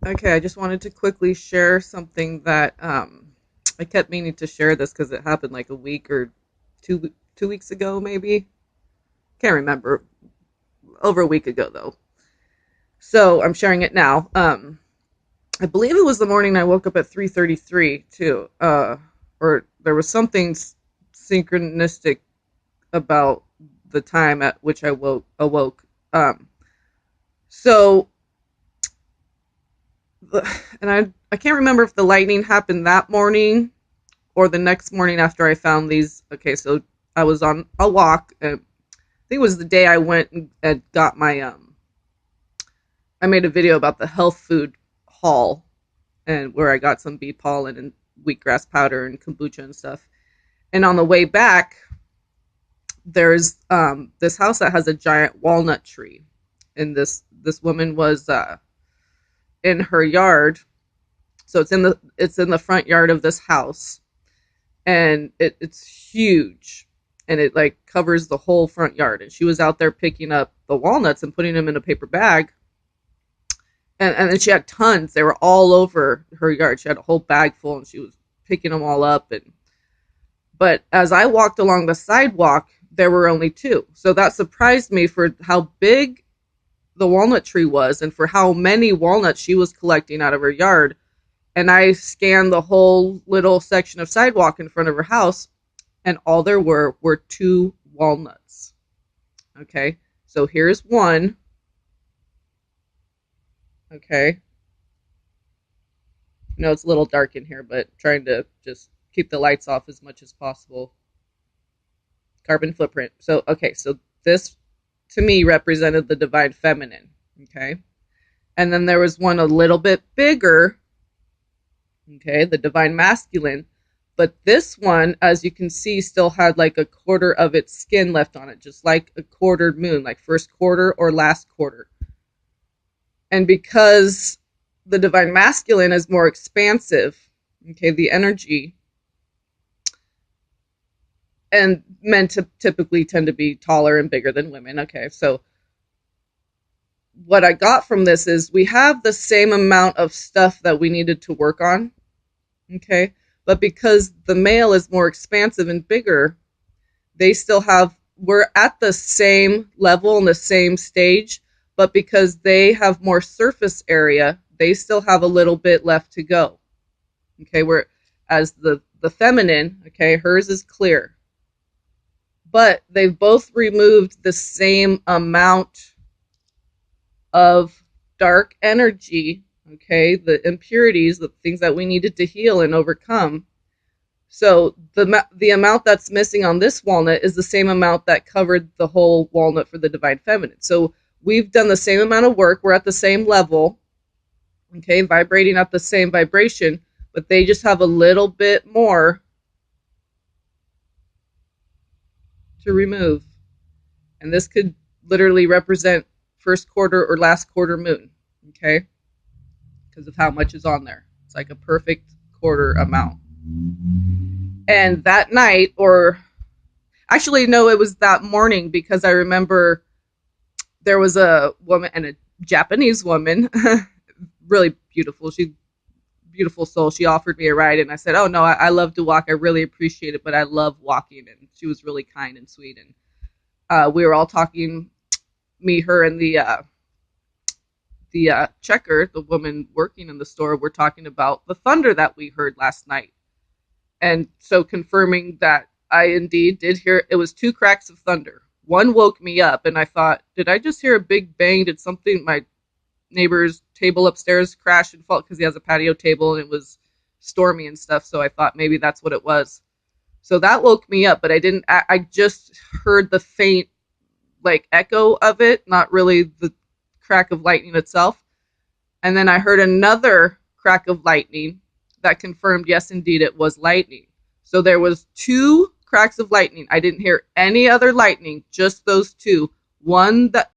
Okay, I just wanted to quickly share something that I kept meaning to share this because it happened like a week or two weeks ago, maybe. Can't remember. Over a week ago though. So I'm sharing it now. I believe it was the morning I woke up at 3:33 too. Or there was something synchronistic about the time at which I awoke. Um, so and I can't remember if the lightning happened that morning or the next morning after I found these. Okay, so I was on a walk. And I think it was the day I went and got my I made a video about the health food haul and where I got some bee pollen and wheatgrass powder and kombucha and stuff. And on the way back, there's this house that has a giant walnut tree, and this woman was in her yard. So it's in the front yard of this house, and it's huge, and it like covers the whole front yard. And she was out there picking up the walnuts and putting them in a paper bag, and then she had tons. They were all over her yard. She had a whole bag full, and she was picking them all up. But as I walked along the sidewalk, there were only two. So that surprised me for how big the walnut tree was and for how many walnuts she was collecting out of her yard. And I scanned the whole little section of sidewalk in front of her house, and all there were two walnuts. Okay, so here's one. Okay. No, it's a little dark in here, but trying to just keep the lights off as much as possible. Carbon footprint. So, okay, so this to me represented the divine feminine. Okay. And then there was one a little bit bigger. Okay, the divine masculine. But this one, as you can see, still had like a quarter of its skin left on it, just like a quartered moon, like first quarter or last quarter. And because the divine masculine is more expansive, okay, the energy, and men typically tend to be taller and bigger than women. Okay, so what I got from this is we have the same amount of stuff that we needed to work on, okay, but because the male is more expansive and bigger, we're at the same level and the same stage, but because they have more surface area, they still have a little bit left to go. Okay, whereas the feminine, okay, hers is clear. But they've both removed the same amount of dark energy, okay, the impurities, the things that we needed to heal and overcome. So the amount that's missing on this walnut is the same amount that covered the whole walnut for the divine feminine. So we've done the same amount of work. We're at the same level, okay, vibrating at the same vibration, but they just have a little bit more to remove. And this could literally represent first quarter or last quarter moon, okay, because of how much is on there. It's like a perfect quarter amount. And that night, or actually, no, it was that morning, because I remember there was a woman, and a Japanese woman, really beautiful. Beautiful soul. She offered me a ride, and I said, "Oh no, I love to walk. I really appreciate it, but I love walking." And she was really kind and sweet. And we were all talking, me, her, and the checker, the woman working in the store. We're talking about the thunder that we heard last night, and so confirming that I indeed did hear. It was two cracks of thunder. One woke me up, and I thought, did I just hear a big bang? Did something, my neighbor's table upstairs, crash and fall, because he has a patio table and it was stormy and stuff? So I thought maybe that's what it was. So that woke me up, but I just heard the faint like echo of it, not really the crack of lightning itself. And then I heard another crack of lightning that confirmed, yes, indeed, it was lightning. So there was two cracks of lightning. I didn't hear any other lightning, just those two. One that